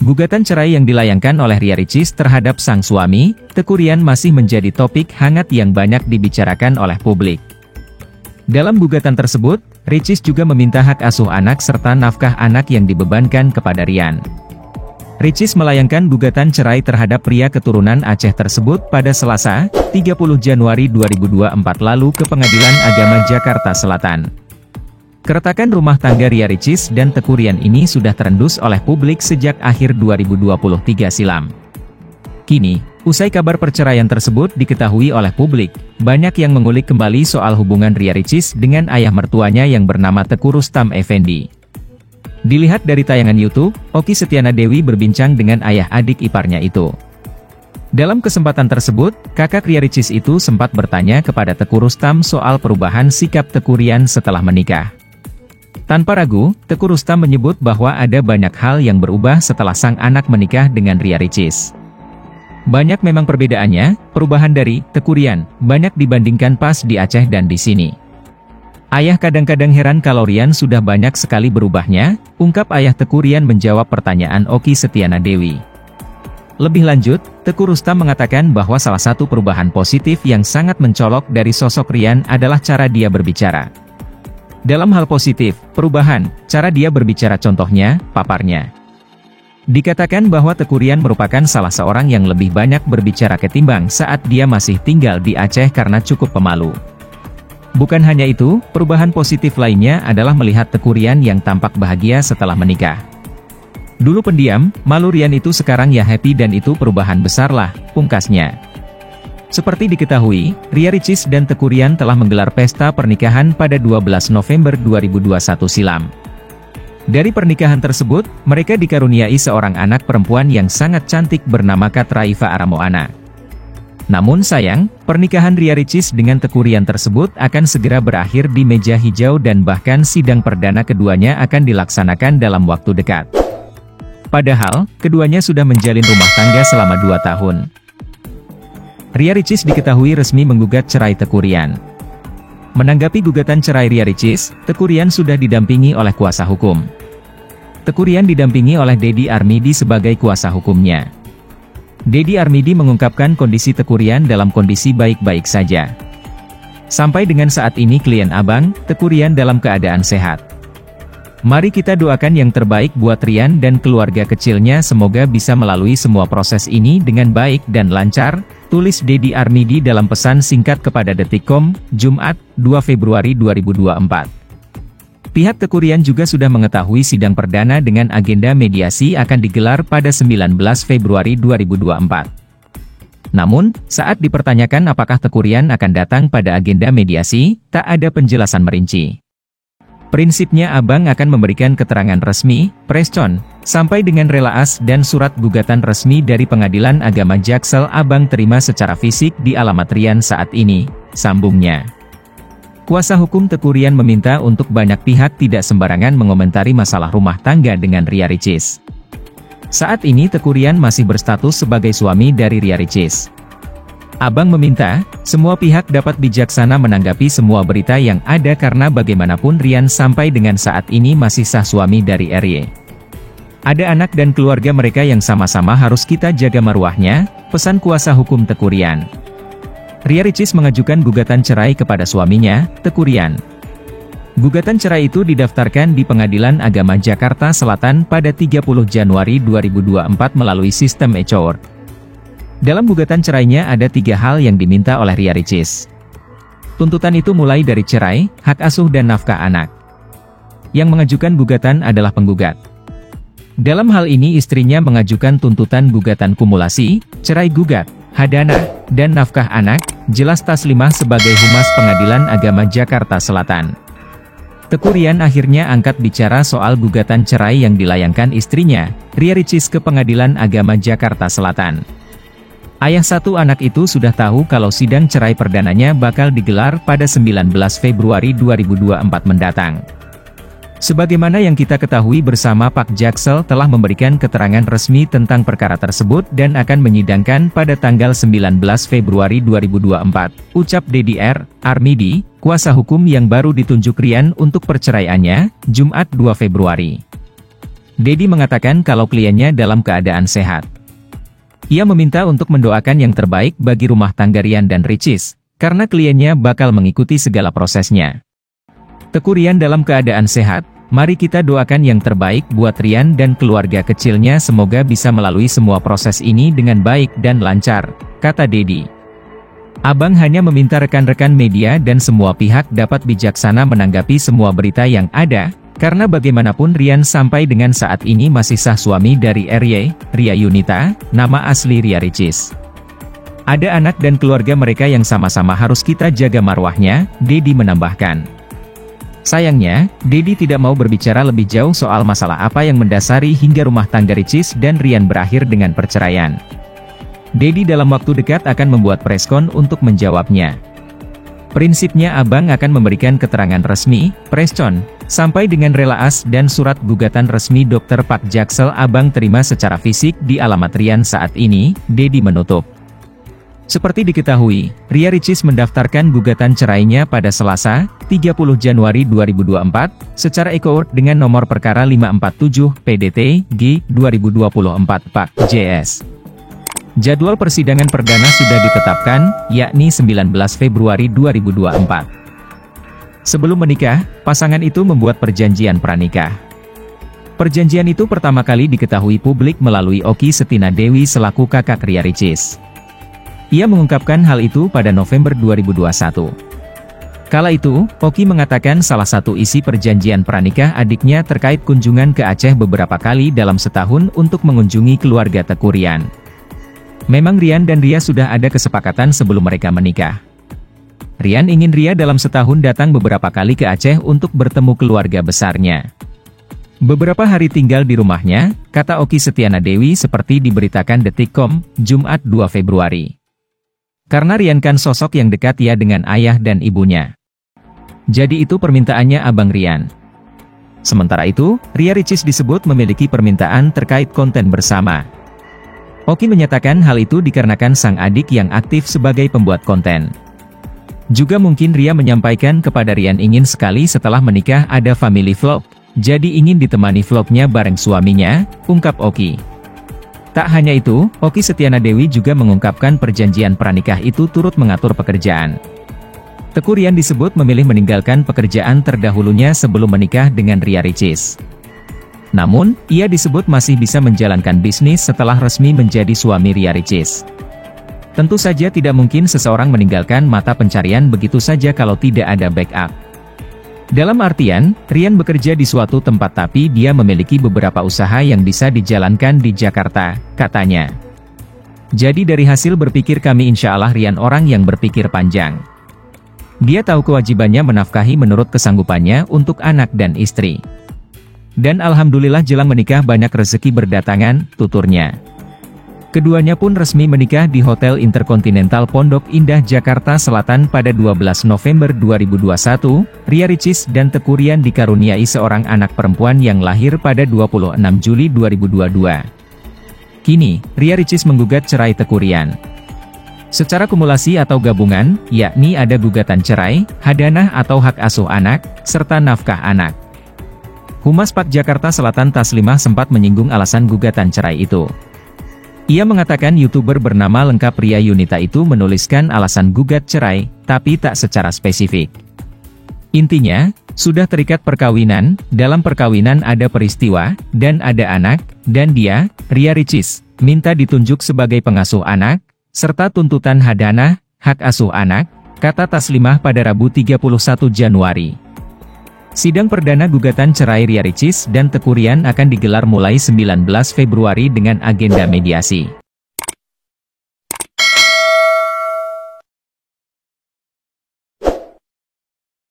Gugatan cerai yang dilayangkan oleh Ria Ricis terhadap sang suami, Teuku Ryan masih menjadi topik hangat yang banyak dibicarakan oleh publik. Dalam gugatan tersebut, Ricis juga meminta hak asuh anak serta nafkah anak yang dibebankan kepada Ryan. Ricis melayangkan gugatan cerai terhadap pria keturunan Aceh tersebut pada Selasa, 30 Januari 2024 lalu ke Pengadilan Agama Jakarta Selatan. Keretakan rumah tangga Ria Ricis dan Teuku Ryan ini sudah terendus oleh publik sejak akhir 2023 silam. Kini, usai kabar perceraian tersebut diketahui oleh publik, banyak yang mengulik kembali soal hubungan Ria Ricis dengan ayah mertuanya yang bernama Teuku Rustam Effendi. Dilihat dari tayangan YouTube, Okky Setiana Dewi berbincang dengan ayah adik iparnya itu. Dalam kesempatan tersebut, kakak Ria Ricis itu sempat bertanya kepada Teuku Rustam soal perubahan sikap Teuku Ryan setelah menikah. Tanpa ragu, Teuku Rustam menyebut bahwa ada banyak hal yang berubah setelah sang anak menikah dengan Ria Ricis. Banyak memang perbedaannya, perubahan dari Teuku Ryan banyak dibandingkan pas di Aceh dan di sini. Ayah kadang-kadang heran kalau Ryan sudah banyak sekali berubahnya, ungkap ayah Teuku Ryan menjawab pertanyaan Okky Setiana Dewi. Lebih lanjut, Teuku Rustam mengatakan bahwa salah satu perubahan positif yang sangat mencolok dari sosok Ryan adalah cara dia berbicara. Dalam hal positif, perubahan, cara dia berbicara contohnya, paparnya. Dikatakan bahwa Teuku Ryan merupakan salah seorang yang lebih banyak berbicara ketimbang saat dia masih tinggal di Aceh karena cukup pemalu. Bukan hanya itu, perubahan positif lainnya adalah melihat Teuku Ryan yang tampak bahagia setelah menikah. Dulu pendiam, malu Ryan itu sekarang ya happy dan itu perubahan besar lah, pungkasnya. Seperti diketahui, Ria Ricis dan Teuku Ryan telah menggelar pesta pernikahan pada 12 November 2021 silam. Dari pernikahan tersebut, mereka dikaruniai seorang anak perempuan yang sangat cantik bernama Katraifa Aramoana. Namun sayang, pernikahan Ria Ricis dengan Teuku Ryan tersebut akan segera berakhir di meja hijau dan bahkan sidang perdana keduanya akan dilaksanakan dalam waktu dekat. Padahal, keduanya sudah menjalin rumah tangga selama 2 tahun. Ria Ricis diketahui resmi menggugat cerai Teuku Ryan. Menanggapi gugatan cerai Ria Ricis, Teuku Ryan sudah didampingi oleh kuasa hukum. Teuku Ryan didampingi oleh Deddy Armidi sebagai kuasa hukumnya. Deddy Armidi mengungkapkan kondisi Teuku Ryan dalam kondisi baik-baik saja. Sampai dengan saat ini klien Abang, Teuku Ryan dalam keadaan sehat. Mari kita doakan yang terbaik buat Ryan dan keluarga kecilnya, semoga bisa melalui semua proses ini dengan baik dan lancar, tulis Deddy Armidi dalam pesan singkat kepada Detikcom, Jumat, 2 Februari 2024. Pihak Teuku Ryan juga sudah mengetahui sidang perdana dengan agenda mediasi akan digelar pada 19 Februari 2024. Namun, saat dipertanyakan apakah Teuku Ryan akan datang pada agenda mediasi, tak ada penjelasan merinci. Prinsipnya Abang akan memberikan keterangan resmi, preskon, sampai dengan relaas dan surat gugatan resmi dari Pengadilan Agama Jaksel Abang terima secara fisik di alamat Ryan saat ini, sambungnya. Kuasa hukum Teuku Ryan meminta untuk banyak pihak tidak sembarangan mengomentari masalah rumah tangga dengan Ria Ricis. Saat ini Teuku Ryan masih berstatus sebagai suami dari Ria Ricis. Abang meminta, semua pihak dapat bijaksana menanggapi semua berita yang ada karena bagaimanapun Ryan sampai dengan saat ini masih sah suami dari RY. Ada anak dan keluarga mereka yang sama-sama harus kita jaga marwahnya, pesan kuasa hukum Teuku Ryan. Ria Ricis mengajukan gugatan cerai kepada suaminya, Teuku Ryan. Gugatan cerai itu didaftarkan di Pengadilan Agama Jakarta Selatan pada 30 Januari 2024 melalui sistem e-court. Dalam gugatan cerainya ada 3 hal yang diminta oleh Ria Ricis. Tuntutan itu mulai dari cerai, hak asuh dan nafkah anak. Yang mengajukan gugatan adalah penggugat. Dalam hal ini istrinya mengajukan tuntutan gugatan kumulasi, cerai gugat, hadana, dan nafkah anak, jelas Taslimah sebagai Humas Pengadilan Agama Jakarta Selatan. Teuku Ryan akhirnya angkat bicara soal gugatan cerai yang dilayangkan istrinya, Ria Ricis ke Pengadilan Agama Jakarta Selatan. Ayah satu anak itu sudah tahu kalau sidang cerai perdananya bakal digelar pada 19 Februari 2024 mendatang. Sebagaimana yang kita ketahui bersama, Pak Jaksel telah memberikan keterangan resmi tentang perkara tersebut dan akan menyidangkan pada tanggal 19 Februari 2024, ucap Deddy Armidi, kuasa hukum yang baru ditunjuk Ryan untuk perceraiannya, Jumat 2 Februari. Dedi mengatakan kalau kliennya dalam keadaan sehat. Ia meminta untuk mendoakan yang terbaik bagi rumah tangga Rian dan Ricis, karena kliennya bakal mengikuti segala prosesnya. Teguh Rian dalam keadaan sehat, mari kita doakan yang terbaik buat Rian dan keluarga kecilnya, semoga bisa melalui semua proses ini dengan baik dan lancar, kata Dedi. Abang hanya meminta rekan-rekan media dan semua pihak dapat bijaksana menanggapi semua berita yang ada, karena bagaimanapun Rian sampai dengan saat ini masih sah suami dari RY, Ria Yunita, nama asli Ria Ricis. Ada anak dan keluarga mereka yang sama-sama harus kita jaga marwahnya, Dedi menambahkan. Sayangnya, Dedi tidak mau berbicara lebih jauh soal masalah apa yang mendasari hingga rumah tangga Ricis dan Rian berakhir dengan perceraian. Dedi dalam waktu dekat akan membuat preskon untuk menjawabnya. Prinsipnya abang akan memberikan keterangan resmi, preskon, sampai dengan relaas dan surat gugatan resmi Dr. Pak Jaksel abang terima secara fisik di alamat Rian saat ini, Dedi menutup. Seperti diketahui, Ria Ricis mendaftarkan gugatan cerainya pada Selasa, 30 Januari 2024, secara e-court dengan nomor perkara 547 PDT G 2024 Pak JS. Jadwal persidangan perdana sudah ditetapkan, yakni 19 Februari 2024. Sebelum menikah, pasangan itu membuat perjanjian pranikah. Perjanjian itu pertama kali diketahui publik melalui Oki Setina Dewi selaku kakak Ria Ricis. Ia mengungkapkan hal itu pada November 2021. Kala itu, Oki mengatakan salah satu isi perjanjian pranikah adiknya terkait kunjungan ke Aceh beberapa kali dalam setahun untuk mengunjungi keluarga Teguh Rian. Memang Rian dan Ria sudah ada kesepakatan sebelum mereka menikah. Rian ingin Ria dalam setahun datang beberapa kali ke Aceh untuk bertemu keluarga besarnya. Beberapa hari tinggal di rumahnya, kata Oki Setiana Dewi seperti diberitakan Detikcom, Jumat 2 Februari. Karena Rian kan sosok yang dekat ya dengan ayah dan ibunya. Jadi itu permintaannya abang Rian. Sementara itu, Ria Ricis disebut memiliki permintaan terkait konten bersama. Oki menyatakan hal itu dikarenakan sang adik yang aktif sebagai pembuat konten. Juga mungkin Ria menyampaikan kepada Rian ingin sekali setelah menikah ada family vlog, jadi ingin ditemani vlognya bareng suaminya, ungkap Oki. Tak hanya itu, Oki Setiana Dewi juga mengungkapkan perjanjian pranikah itu turut mengatur pekerjaan. Teguh Rian disebut memilih meninggalkan pekerjaan terdahulunya sebelum menikah dengan Ria Ricis. Namun, ia disebut masih bisa menjalankan bisnis setelah resmi menjadi suami Ria Ricis. Tentu saja tidak mungkin seseorang meninggalkan mata pencarian begitu saja kalau tidak ada backup. Dalam artian, Rian bekerja di suatu tempat tapi dia memiliki beberapa usaha yang bisa dijalankan di Jakarta, katanya. Jadi dari hasil berpikir kami insya Allah Rian orang yang berpikir panjang. Dia tahu kewajibannya menafkahi menurut kesanggupannya untuk anak dan istri. Dan alhamdulillah jelang menikah banyak rezeki berdatangan, tuturnya. Keduanya pun resmi menikah di Hotel Intercontinental Pondok Indah Jakarta Selatan pada 12 November 2021, Ria Ricis dan Teguh Rian dikaruniai seorang anak perempuan yang lahir pada 26 Juli 2022. Kini, Ria Ricis menggugat cerai Teguh Rian. Secara kumulasi atau gabungan, yakni ada gugatan cerai, hadanah atau hak asuh anak, serta nafkah anak. Humas Pak Jakarta Selatan Taslimah sempat menyinggung alasan gugatan cerai itu. Ia mengatakan YouTuber bernama lengkap Ria Yunita itu menuliskan alasan gugat cerai, tapi tak secara spesifik. Intinya, sudah terikat perkawinan, dalam perkawinan ada peristiwa, dan ada anak, dan dia, Ria Ricis, minta ditunjuk sebagai pengasuh anak, serta tuntutan hadanah, hak asuh anak, kata Taslimah pada Rabu 31 Januari. Sidang perdana gugatan cerai Ria Ricis dan Teguh Rian akan digelar mulai 19 Februari dengan agenda mediasi.